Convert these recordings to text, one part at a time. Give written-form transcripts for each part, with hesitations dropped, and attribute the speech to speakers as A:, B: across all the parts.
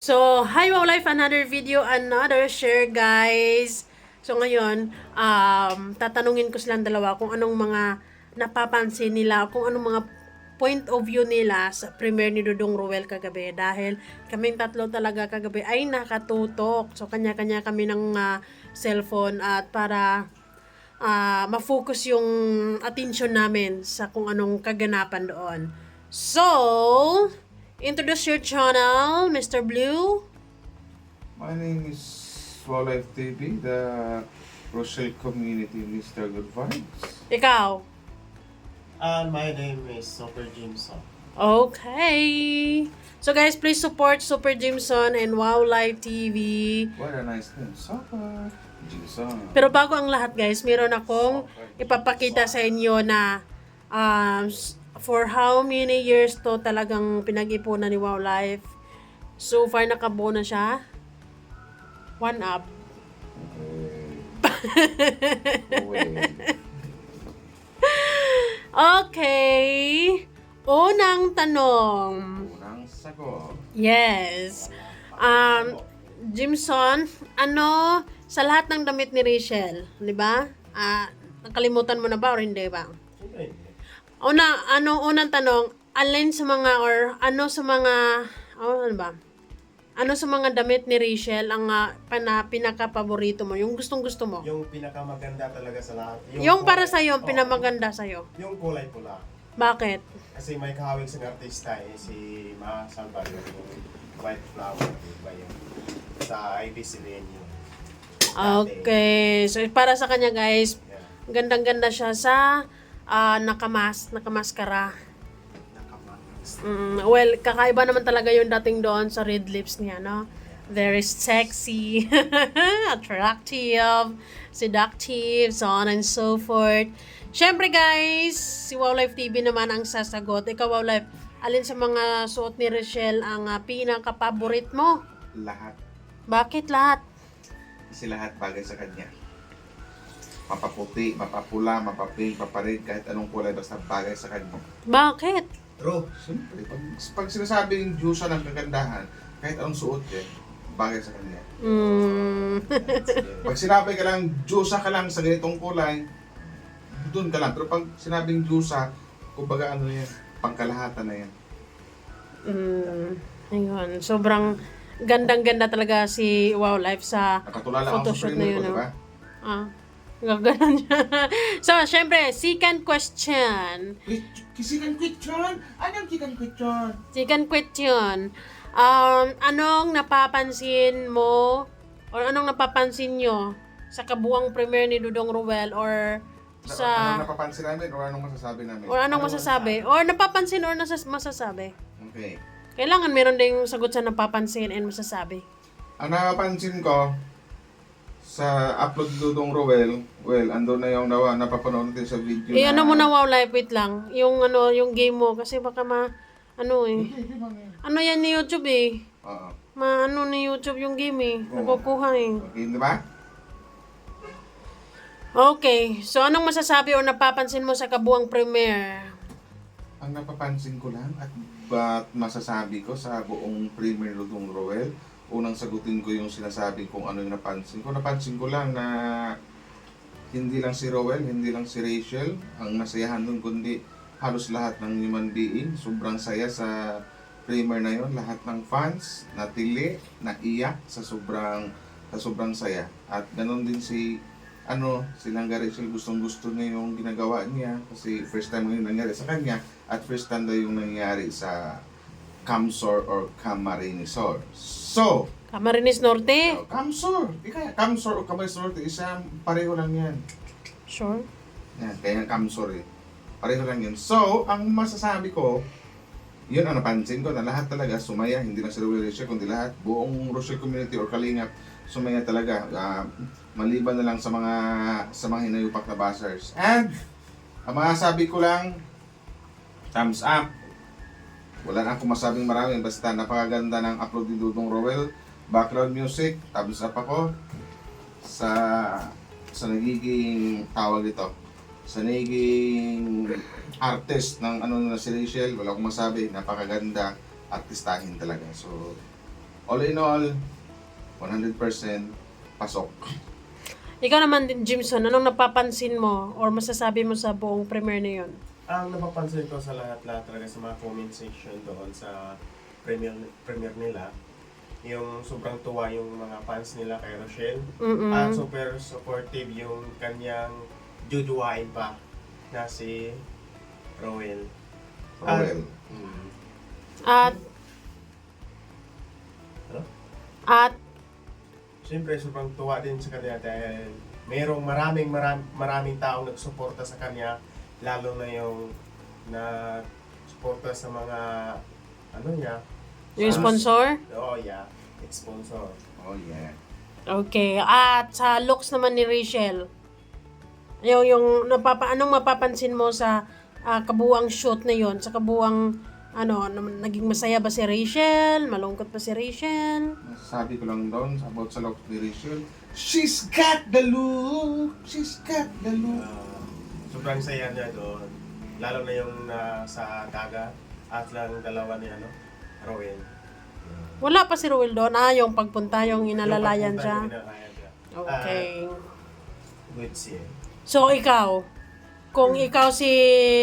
A: So, hi Wow Life, another video, another share guys. So ngayon, tatanungin ko silang dalawa kung anong mga napapansin nila, kung anong mga point of view nila sa premiere ni Dudong Ruel kagabi. Dahil kaming tatlo talaga kagabi ay nakatutok. So kanya-kanya kami ng cellphone at para ma-focus yung attention namin sa kung anong kaganapan doon. So, introduce your channel, Mr. Blue.
B: My name is Wildlife TV, the Rochelle Community Mr. Good Vibes.
A: Ikaw.
C: And my name is Super Jimson.
A: Okay. So guys, please support Super Jimson and Wildlife TV.
B: What a nice name, Super Jason.
A: Pero bago ang lahat guys, meron akong ipapakita sa inyo na for how many years to talagang pinag-ipunan ni Wildlife. So far nakabuo na siya. One up. Okay. Unang tanong.
B: Unang sagot.
A: Yes. Jimson, ano sa lahat ng damit ni Rachel, 'di ba? Nakalimutan mo na ba or hindi ba? Unang tanong, alin sa mga ano sa mga damit ni Rachel ang pinaka-paborito mo? Yung gustong-gusto mo?
C: Yung pinakamaganda talaga sa lahat.
A: Yung para sa iyo,
C: Oo,
A: pinamaganda sa iyo.
C: Yung kulay pula.
A: Bakit?
C: Kasi may kahawig sa artista si Ma Salvador, yung white flower, diba yun? Sa IBC din yun.
A: Okay. So para sa kanya guys,
C: Yeah.
A: gandang-ganda siya sa nakamaskara. Well, kakaiba naman talaga yung dating doon sa red lips niya, no? Very sexy, attractive, seductive, so on and so forth. Syempre guys, si Wildlife TV naman ang sasagot. Ikaw Wildlife, alin sa mga suot ni Rachel ang pinaka-paborit mo?
B: Lahat.
A: Bakit lahat?
B: Kasi lahat bagay sa kanya. Mapaputi, mapapula, mapapink, mapared, kahit anong kulay basta bagay sa kanya.
A: Bakit?
C: True.
B: Siyempre, pag sinasabing Diyosa ng kagandahan, kahit anong suot niya, bagay sa kanya. Pag sinabi ka lang, Diyosa ka lang sa ganitong kulay, doon ka lang. Pero pag sinabing Diyosa, kumbaga ano yan, pangkalahatan na yan.
A: Ayun, sobrang gandang-ganda talaga si Wildlife sa
B: Nakatulala ako sa
A: photoshoot na
B: premiere
A: yun.
B: ko, di ba?
A: Gaganon siya. So, syempre, second question.
B: Kisikan question? Anong chicken question?
A: Second question. Anong napapansin mo or anong napapansin nyo sa kabuang premiere ni Dudong Ruel or sa
B: Anong napapansin namin o anong masasabi namin?
A: or anong masasabi? Or napapansin or masasabi?
B: Okay.
A: Kailangan meron ding sagot sa napapansin and masasabi.
B: Ang napapansin ko sa upload ni Dudong Roel, well, ando na yung napapanood natin sa video
A: Ano mo na Wildlife, wait lang. Yung yung game mo kasi baka ano yan ni YouTube eh.
B: Oo.
A: Ni YouTube yung game eh.
B: Oo.
A: Nakukuha eh.
B: Okay, di ba?
A: Okay, so anong masasabi o napapansin mo sa kabuang premiere?
B: Ang napapansin ko lang at ba't masasabi ko sa buong premiere ni Dudong Roel, unang sagutin ko yung sinasabi kung ano yung napansin ko. Napansin ko lang na hindi lang si Roel, hindi lang si Rachel ang nasayahan dun, kundi halos lahat ng human being. Sobrang saya sa premiere na yon. Lahat ng fans natili, naiyak sa sobrang saya. At ganoon din si Langga Rachel, gustong-gusto niya yung ginagawa niya kasi first time yung nangyari sa kanya at first time daw yung nangyari sa Camsor or Camarinesor. So,
A: Camarines Norte?
B: Camsor. Camsor o Camarines Norte, pareho lang yan.
A: Sure.
B: Yan, kaya Camsor eh. Pareho lang yan. So, ang masasabi ko, yun ang napansin ko na lahat talaga sumaya, hindi lang si Roel Rachel, kundi lahat, buong Rochelle community or Kalingap, sumaya talaga. Maliban na lang sa mga hinayupak na buzzers. And, ang masasabi ko lang, thumbs up. Wala na akong masabing marami, basta napakaganda ng upload ni Dudong Roel. Background music, thumbs up ako sa nagiging tawag ito. Sa nagiging artist ng na si Rachel, wala akong masabi, napakaganda, artistahin talaga. So, all in all, 100% pasok.
A: Ikaw naman din, Jimson, anong napapansin mo or masasabi mo sa buong premiere na yun?
C: Ang napapansin ko sa lahat-lahat talaga sa mga comment section doon sa premiere nila, yung sobrang tuwa yung mga fans nila kay Rochelle. At super supportive yung kanyang jujuwain pa na si Rowell.
B: Rowell.
A: At
C: Ano?
A: at
C: Siyempre, sobrang tuwa din sa kanya dahil mayroong maraming taong nagsuporta sa kanya, lalo na yung na-suporta sa mga ano niya.
A: yung sponsor?
C: Oh yeah, sponsor.
B: Oh yeah.
A: Okay. At sa looks naman ni Rachel, yung anong mapapansin mo sa kabuuang shoot na yon, sa kabuuang naging masaya ba si Rachel? Malungkot ba si Rachel?
B: Masasabi ko lang doon about sa looks ni Rachel. She's got the look! She's got the look!
C: Sobrang saya niya doon. Lalo na yung sa dagat at lang dalawa ni Rowell.
A: Wala pa si Ruel doon. Yung pagpunta, yung inalalayan siya.
C: Yung inalalayan siya.
A: Okay.
C: Good scene.
A: So, ikaw, kung ikaw si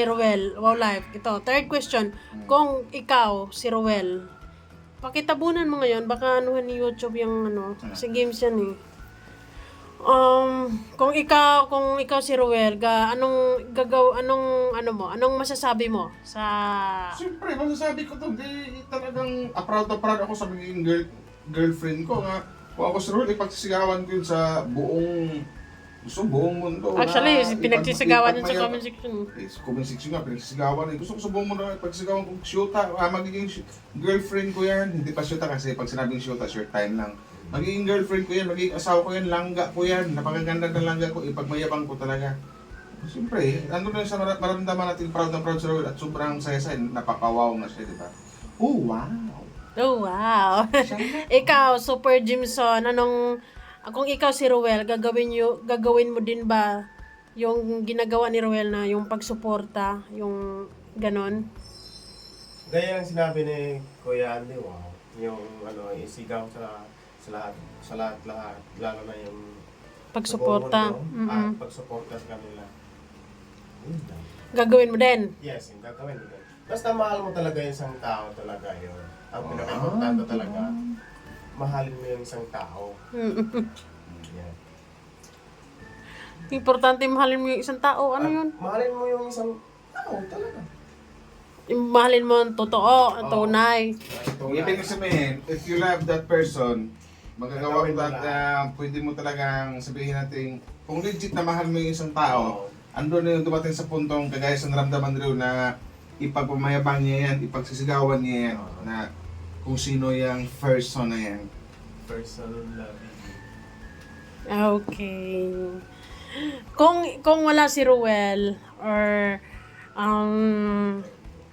A: Ruel, wow life, ito, third question, kung ikaw si Ruel, pakitabunan mo ngayon, baka anuhan ni YouTube yung kasi games yan eh. Kung ikaw si Ruel, anong masasabi mo sa
B: Siyempre, masasabi ko to, talagang proud na proud ako sa magiging girlfriend ko nga. Kung ako si Rowell, ipagsisigawan ko yun sa buong mundo.
A: Actually, pinagsisigawan yun sa
B: ipagmaya-
A: comment section.
B: Sa comment section nga, pinagsisigawan. Gusto ko sa buong mundo, ipagsisigawan ko, syuta, magiging girlfriend ko yan. Hindi pa syuta kasi pag sinabing syuta, short time lang. Magiging girlfriend ko yan, magiging asawa ko yan, langga ko yan. Napakaganda ng langga ko, ipagmayabang ko talaga. Siyempre, ano na sa maramdaman natin proud na proud sa Rowell at sobrang saya-saya, napakawaw na siya, di ba? Oh, wow!
A: Oh, wow. Ikaw, Super Jimson, kung ikaw si Rowell, gagawin mo din ba yung ginagawa ni Rowell na yung pagsuporta, yung ganon?
C: Gaya ang sinabi ni Kuya Andy, wow. Yung isigaw sa lahat, lalo na yung
A: Pagsuporta.
C: sa buong mundo, at pagsuporta sa kanila. Yun lang.
A: Gagawin mo din.
C: Yes, yung gagawin mo din. Basta mahal mo talaga yung isang tao talaga yun. Ang pinaka-importante talaga, mahalin mo yung isang tao. Yeah.
A: Importante mahalin mo yung isang tao. Ano yun?
C: Mahalin mo yung isang tao talaga.
A: Mahalin mo ang totoo, ang tunay.
B: Ibig sabihin, if you love that person, magagawa mo
C: Gagawin mo
B: pwede mo talagang sabihin natin, kung legit na mahal mo yung isang tao, andun na yung dumating sa puntong kagaya sa naramdaman rin na ipagpamayabang niya yan, ipagsisigawan niya yan, na kung sino yung person na yan.
C: Personal loving.
A: Okay. Kung wala si Ruel, or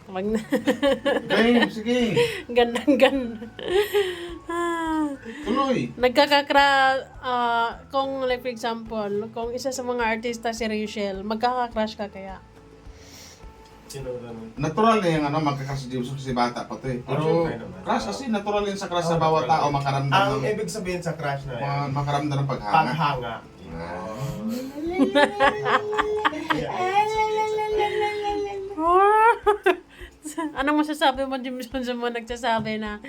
A: wag na.
B: Game, sige,
A: Ganda.
B: tuloy.
A: Kung like for example, kung isa sa mga artista si Rachel, magkaka-crush ka kaya?
C: Sino ganun?
B: Natural na yung magkakrush si James kasi bata pa to eh. Pero
C: syempre naman.
B: crush kasi natural yun sa crush sa bawat tao, makaramdam
C: Ang
B: ng,
C: ibig sabihin sa crush na yan,
B: makaramdam ng paghanga.
C: paghanga.
A: Anong masasabi mo, Jimson, sa mga nagsasabi na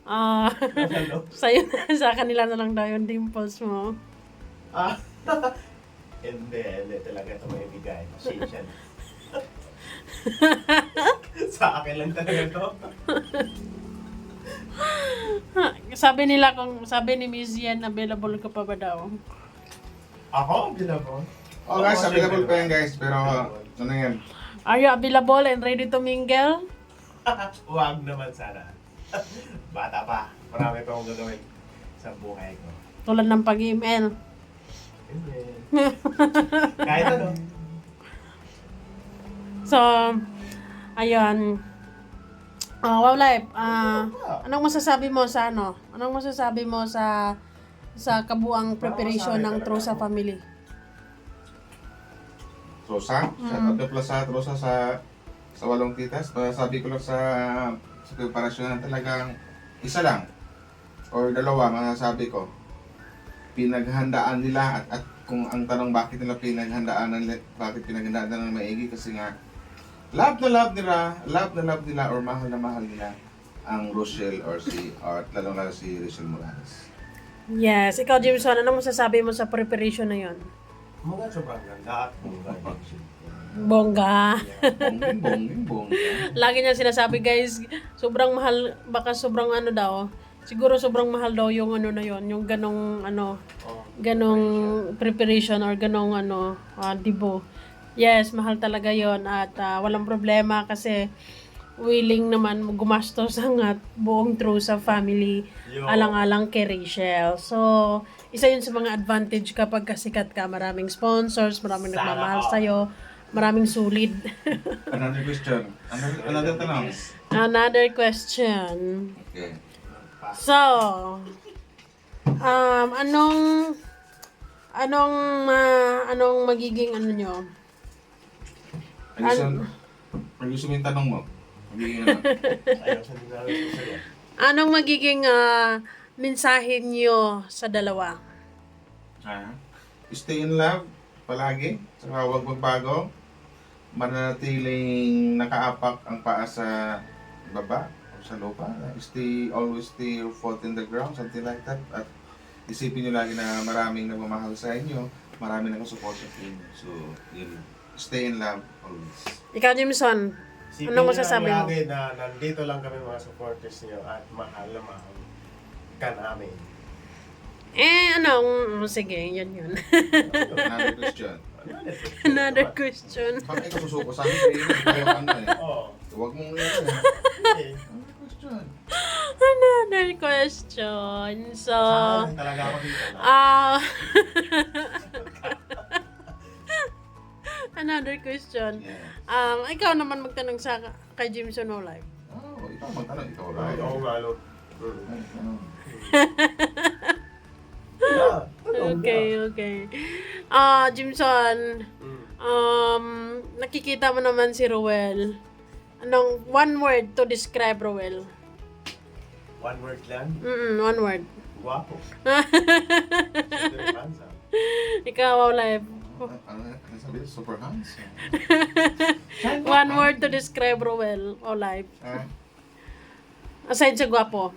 C: Ano?
A: sa'yo sa kanila na lang daw yung dimples mo?
C: Hindi talaga ito may bigay. Pasensya na. Sa akin lang talaga to.
A: Sabi ni Miss Yan, available ka pa ba daw?
C: Ako? Available?
B: Oh guys, available pa yan guys, pero ano yan?
A: Are you available and ready to mingle?
C: Huwag naman sana. Bata pa. Marami pa akong gagawin sa buhay ko.
A: Tulad ng pag-email.
C: Hindi. Kahit ano.
A: So, ayun. Wow life. Anong masasabi mo sa Anong masasabi mo sa kabuang preparation ng True sa Family?
B: Rosa, shout out plus sa Rosa sa Walong Titas. Sabi ko lang sa preparasyon na talagang isa lang. or dalawa, masasabi ko, pinaghandaan nila at kung ang tanong bakit pinaghandaan nila ng maigi kasi nga love na love nila or mahal na mahal nila ang Rochelle or lalong lalo si Rachel Morales.
A: Yes, ikaw Jameson, ano masasabi mo sa preparation na yon?
C: Mga sobrang ganda at bongga.
A: Bongga.
B: Bongging.
A: Lagi niya sinasabi guys, sobrang mahal, baka sobrang ano daw. Siguro sobrang mahal daw yung ano na yon, yung ganong ano, ganong preparation or ganong ano, dibo. Yes, mahal talaga yon at walang problema kasi willing naman gumastos ang buong through sa family alang-alang kay Rachel. So, isa yun sa mga advantage kapag kasikat ka. Maraming sponsors, maraming nagmamahal sa'yo, maraming sulid.
B: Another question. Another tanong.
A: Another question.
B: Okay.
A: So, anong magiging ano nyo?
B: Gusto mo yung tanong mo? Magiging ano?
C: Ayaw sa dinawin ko sa'yo.
A: Anong magiging mensahe nyo sa dalawa?
B: Stay in love palagi, saka huwag magbago. Mananatiling nakaapak ang paa sa baba o sa lupa. Always stay your foot in the ground, something like that. At isipin nyo lagi na maraming nagmamahal sa inyo, maraming nakasupport sa inyo. So, yun. Stay in love always.
A: Ikaw, Jameson, anong masasabi mo?
C: Lagi na nandito lang kami mga supporters niyo at mahal na mahal ka namin.
A: Sige, yun.
B: Another question.
A: Another question.
B: Bakit ikaw susuko sa akin? Kaya ano eh.
C: Oo.
B: Huwag mong yun eh.
C: Okay.
B: Another question.
A: Another question. So,
C: Saan talaga ako dito na?
A: another question.
B: Yeah.
A: Ikaw naman magtanong sa kay Jameson Olive.
B: Oh, ikaw magtanong. Ikaw ba?
C: Ay, oo nga, Lord.
B: Ay, ano?
A: Okay. Jameson, nakikita mo naman si Rowell. Anong one word to describe Rowell?
C: One word lang.
A: One word.
C: Guwapo. Super handsome.
A: Ikaw, Olive.
B: Ano sabi? Super handsome.
A: One word to describe Rowell, Olive. Aside sa gwapo.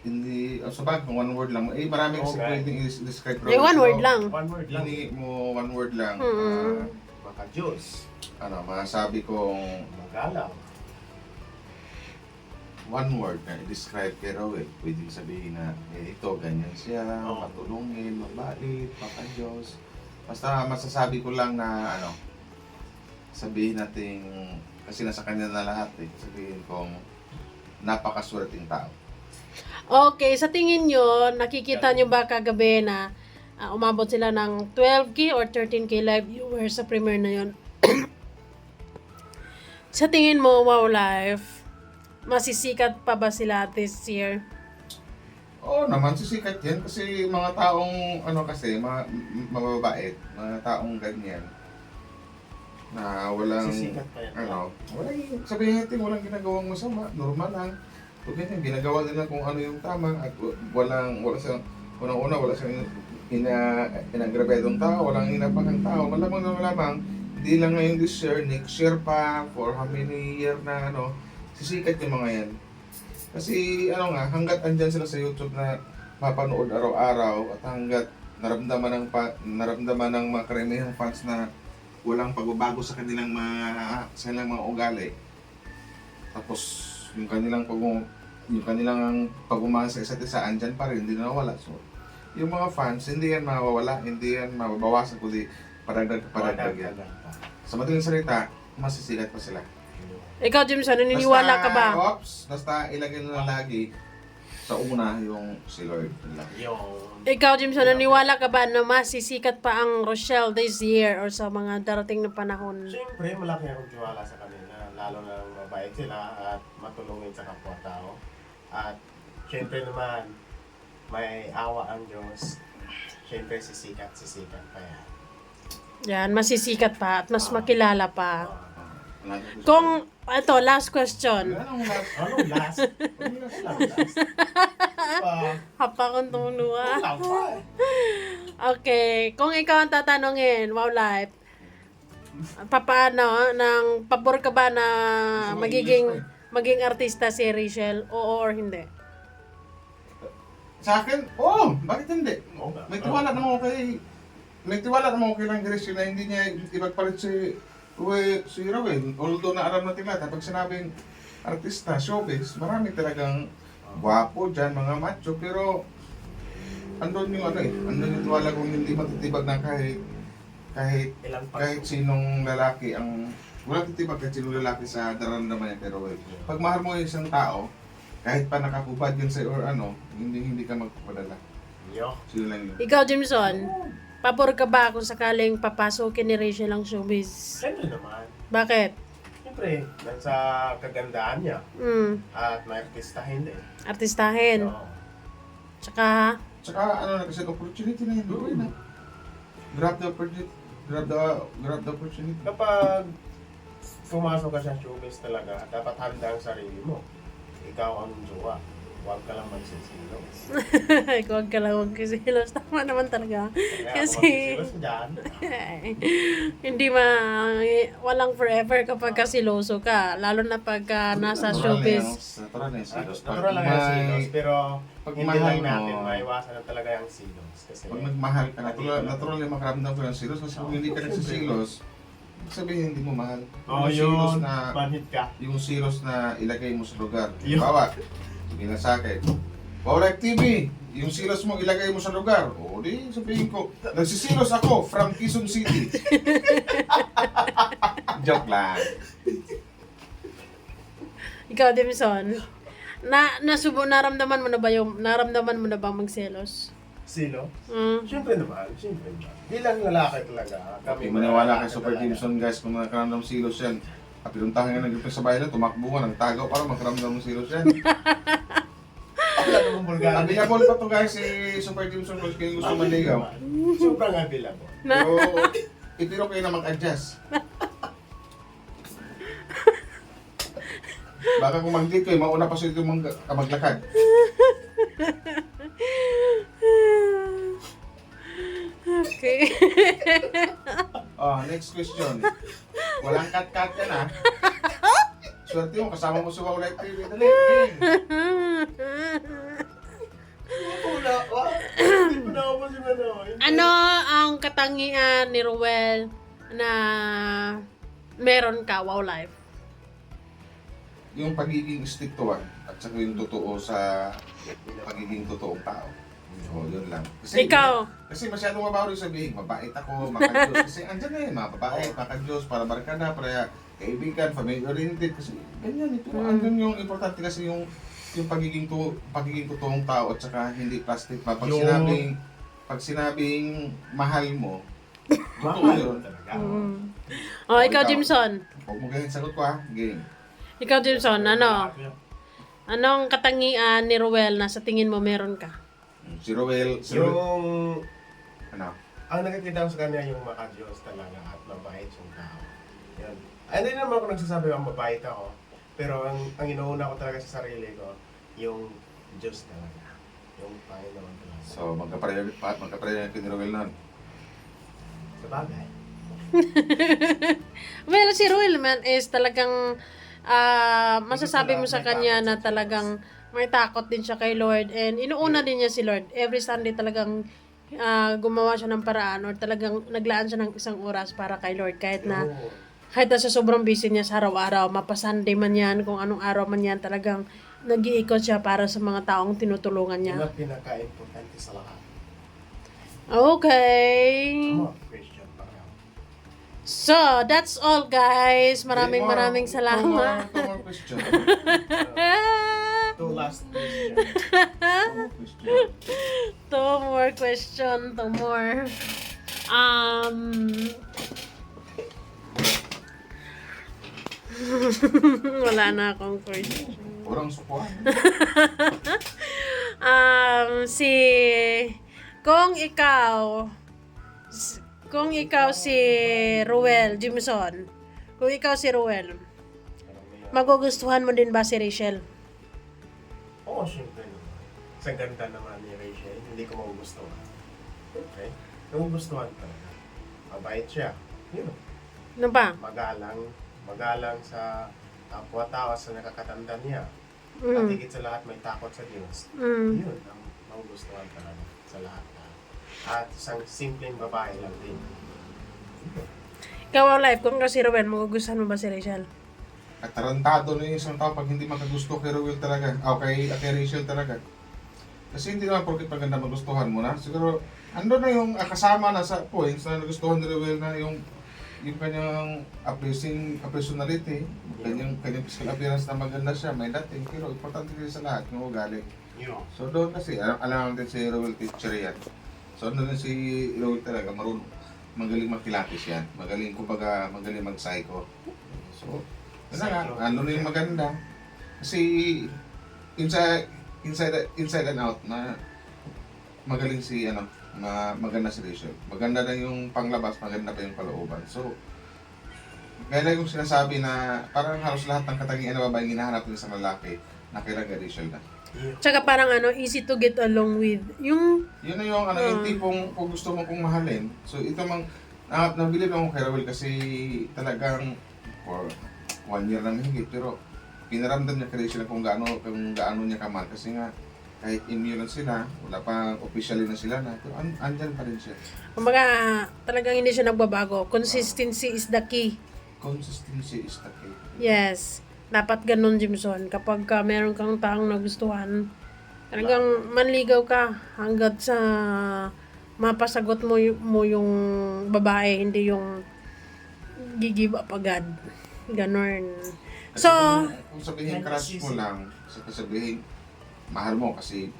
B: Hindi, sa bag, one word lang. Marami kasi pwedeng i-describe.
A: One word lang.
C: One word lang.
B: Hindi mo one word lang.
C: Baka Diyos.
B: Masabi kong
C: Magalang.
B: one word na i-describe kay Rowell. Pwedeng sabihin na, ito, ganyan siya, matulungin, mabait, maka-Diyos. Basta masasabi ko lang na, sabihin natin, kasi nasa kanya na lahat sabihin kong napakaswerteng tao.
A: Okay, sa tingin nyo, nakikita nyo ba kagabi na umabot sila ng 12K or 13K live viewers sa premiere na yon? Sa tingin mo, Wow Life, masisikat pa ba sila this year?
B: Oo naman, sisikat yan kasi mga taong, mababait, mga taong ganyan na walang,
C: Sisikat pa yan.
B: sabihin natin walang ginagawang masama, normal lang. So, ganyan, ginagawa nila kung ano yung tama at wala siyang inagrabedong tao, walang inapakang tao. Malamang, hindi lang ngayon this year, next year pa, for how many year na, sisikat yung mga yan. Kasi, hanggat andyan sila sa YouTube na mapanood araw-araw at hanggat naramdaman ng mga karamihang fans na walang pagbabago sa kanilang mga ugali. Tapos, yung kanilang pagmamahal sa isa't isa, andyan pa rin, hindi na nawala. So, yung mga fans, hindi yan mawawala, hindi yan mababawasan, kundi paragdag yan. Sa madaling salita, masisikat pa sila.
A: Ikaw, Jameson, naniniwala ka ba?
B: Basta ilagay na lagi sa una yung si Lord.
A: Ikaw, Jameson, naniniwala ka ba na masisikat pa ang Rochelle this year or sa mga darating na panahon?
C: Siyempre, malaki akong tiwala sa kanila. Lalo na mabait sila at matulungin sa kapwa-tao. At siyempre naman, may awa ang Diyos. Siyempre, sisikat pa yan.
A: Yan, masisikat pa at mas makilala pa.
B: Another question.
A: Kung Ito, last question.
B: Anong last?
C: Anong last? Anong last?
A: Hapa kong tumunuwa.
C: Wala pa.
A: Okay, kung ikaw ang tatanungin, wow life, papaano, ng pabor ka ba na maging artista si Rachel? Oo or hindi?
B: Sa akin, bakit hindi? May tiwala naman ako kay Rachel na hindi niya ipagpalit si Rowell. Although naaram natin lahat, pag sinabing artista, showbiz, marami talagang gwapo dyan, mga macho, pero andun yung andun yung tiwala kung hindi matitibag na kahit sinong lalaki wala titibag kahit sinong lalaki sa nararamdaman niya kay Rowell. Pag mahal mo yung isang tao, kahit pa nakakubad yun sa'yo or hindi ka magpapadala.
C: Yo.
B: Sino lang yun.
A: Ikaw, Jimson, pabor ka ba kung sakaling papasukin ni Rachel ang showbiz?
C: Siyempre naman.
A: Bakit?
C: Siyempre, sa kagandaan niya. At may artista hindi.
A: Artistahin.
C: Oo.
A: Tsaka,
B: Tsaka na kasi opportunity na yun. Gawin na. Grab the opportunity.
C: Kapag pumasok ka sa showbiz talaga, dapat handa ang sarili mo. Ikaw ang jowa. Huwag ka lang magsisilos.
A: huwag ka lang magkisilos. Tama naman talaga.
C: Kaya
A: Kasi,
C: kung magsisilos dyan,
A: hindi walang forever kapag kasiloso ka. Lalo na pagka nasa showbiz.
B: Natural na yung silos.
C: natural lang yung silos, pero
B: pag
C: hindi
B: mahal
C: lang natin
B: mo,
C: maiwasan na talaga yung silos. Kasi
B: pag nagmahal ka, natural yung makaramdam ko ng silos. Kasi kung hindi ka nagsisilos, ibig sabihin hindi mo mahal. Silos na,
C: banhit ka.
B: yung silos na ilagay mo sa lugar.
C: Yun.
B: Bawa, sabihin na sa akin, Life TV, yung silos mo ilagay mo sa lugar. O di, sabihin ko, nagsisilos ako from Quezon City. Joke lang.
A: Ikaw, Dimson, naramdaman mo na ba magselos?
C: Silo?
A: Mm.
C: Siyempre naman. Bilang lalaki talaga.
B: Kami maniwala kay Super Dimson guys kung nakaramdam ng silos yan. At pinuntahan nga ng sa bahay na, tumakbo nga ng tagaw para makaramdam ng silos yan.
C: Wala namang bulgari.
B: Available pa to guys si Super Dimson kung kayo gusto manligaw.
C: Sobrang available.
B: Pero itiro kayo na mag-adjust. Baka kung mag-date kayo, mauna pa sila maglakad.
A: Okay.
B: Next question. Walang cut-cut yan ha. Swerte mo, kasama mo sa Wow Life TV. Dali,
C: Wala ka. Hindi ko na ako ano.
A: Ano ang katangian ni Rowell na meron ka, wow life?
B: Yung pagiging stick to one at saka yung totoo sa pagiging totoong tao. So, yun lang.
A: Ikaw?
B: Kasi masyadong mabaho rin sabihin, mabait ako, makajos. Kasi andyan na yun, mga babae, makajos, para barkada, para kaibigan, family-oriented. Kasi ganyan, pero andyan yung importante kasi yung pagiging totoong tao at saka hindi plastic pa. Pag sinabing mahal mo, totoo yun.
C: Talaga.
A: Ikaw, Jimson.
B: Huwag mo ganyan sagot ko ha, game.
A: Ikaw, Jimson, anong katangian ni Rowell na sa tingin mo meron ka?
B: Si Rowell,
C: Yung
B: ano?
C: ang nakikita ko sa kanya yung makadiyos talaga at mabait yung tao. Yan. Hindi naman ako nagsasabi ang mabait ako. Pero ang inuuna ko talaga sa sarili ko, yung Diyos talaga. Yung Panginoon talaga.
B: So, magkapareho ni Rowell nun.
C: Sa bagay.
A: Well, si Rowell man is talagang masasabi mo sa kanya na talagang may takot din siya kay Lord and inuuna din niya si Lord. Every Sunday talagang gumawa siya ng paraan or talagang naglaan siya ng isang oras para kay Lord kahit na sa sobrang busy niya sa araw-araw, mapa-Sunday man yan, kung anong araw man yan, talagang nag-iikot siya para sa mga taong tinutulungan niya.
C: Yun ang pinaka-importante sa lahat.
A: Okay.
C: Mga question pa rin.
A: So, that's all guys. Maraming salamat.
B: Two more question.
C: Two last question.
A: Two more question. Wala na akong question.
B: Urang sukuan.
A: Kung ikaw si Rowell Jimson, kung ikaw si Rowell, Magugustuhan mo din ba si Rachel?
C: Oo, syempre naman. Sa ganda naman ni Rachel, hindi ko magugustuhan. Okay? Magugustuhan talaga. Mabait siya. Yun.
A: Ano pa?
C: Magalang sa kapwa-tao sa nakakatanda niya. At
A: Mm.
C: higit sa lahat may takot sa Diyos.
A: Mm.
C: Yun ang magugustuhan talaga sa lahat. At isang simpleng babae lang din.
A: Ikaw, life, kung kasi Rowan, magugustuhan mo ba si Rachel?
B: At tarantado na yung isang tao pag hindi makagusto kay Rowell talaga. Kay Rachel talaga. Kasi hindi naman porket maganda magustuhan mo na. Siguro, ando na yung kasama na sa points na nagustuhan ni Rowell na yung kanyang personality, kanyang physical appearance na maganda siya, may dating, pero importante kasi sa lahat, yung ugali.
C: Yun.
B: So doon kasi, alam natin si Rowell teacher yan. So ano na si Rowell talaga, magaling magpilates yan. Magaling mag-psycho. So, yun na nga, ano na yung maganda. Kasi inside and out na magaling si maganda si Rachel. Maganda na yung panglabas, maganda pa yung palooban. So, kaya yung sinasabi na parang halos lahat ng katangian na babaeng hinahanap ng isang lalaki na kailangan Rachel na.
A: Tsaka parang easy to get along with. Yung,
B: Yun na yung yung tipong kung gusto mo kong mahalin. So, ito nabilib ako kay Rowell kasi talagang for 1 year lang higit. Pero, pinaramdam niya kay Rachel kung gaano niya kamahal. Kasi nga, kahit immune sila, wala pa officially na sila na, pero andyan pa rin siya.
A: kumbaga, talagang hindi siya nagbabago. Consistency is the key.
B: Consistency is the key.
A: Yes. Dapat ganun, Jimson. Kapag meron kang taong nagustuhan, talagang manligaw ka hanggat sa mapasagot mo yung babae, hindi yung gigive up agad. Ganon.
B: Kasi
A: So,
B: kung sabihin crush mo lang, sabihin, mahal mo kasi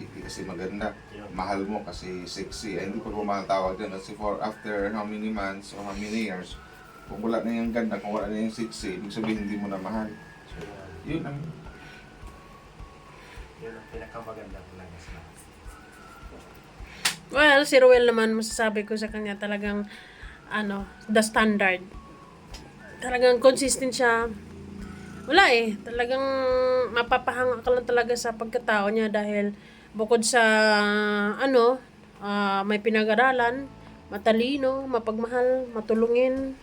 B: maganda, mahal mo kasi sexy, ay hindi pa bumatawag din kasi after how many months or how many years, kung wala na yung ganda, kung wala na yung sexy, ibig sabihin hindi mo na mahal.
C: So,
B: Yun ang
C: yun ang pinakamaganda talaga sa lahat.
A: well, si Ruel naman, masasabi ko sa kanya talagang, the standard. Talagang consistent siya. Wala talagang mapapahanga ka lang talaga sa pagkatao niya dahil bukod sa, may pinag-aralan, matalino, mapagmahal, matulungin.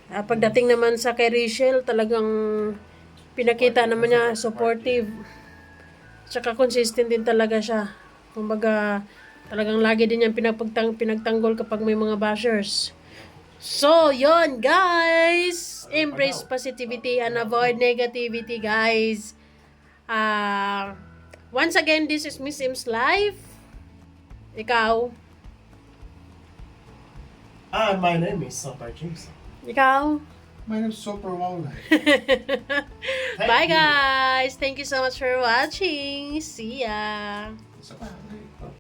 A: Pagdating naman sa kay Rachel, talagang pinakita naman niya, supportive. Tsaka consistent din talaga siya. Kumbaga, talagang lagi din niyang pinagtanggol kapag may mga bashers. So, yon guys! Embrace positivity and avoid negativity, guys. Once again, this is Miss Sims Live. Ikaw?
C: My name is Sotar James.
A: Ikaw?
B: my name's Super Wala.
A: Bye, guys! Thank you so much for watching. See ya!
B: Isa pa,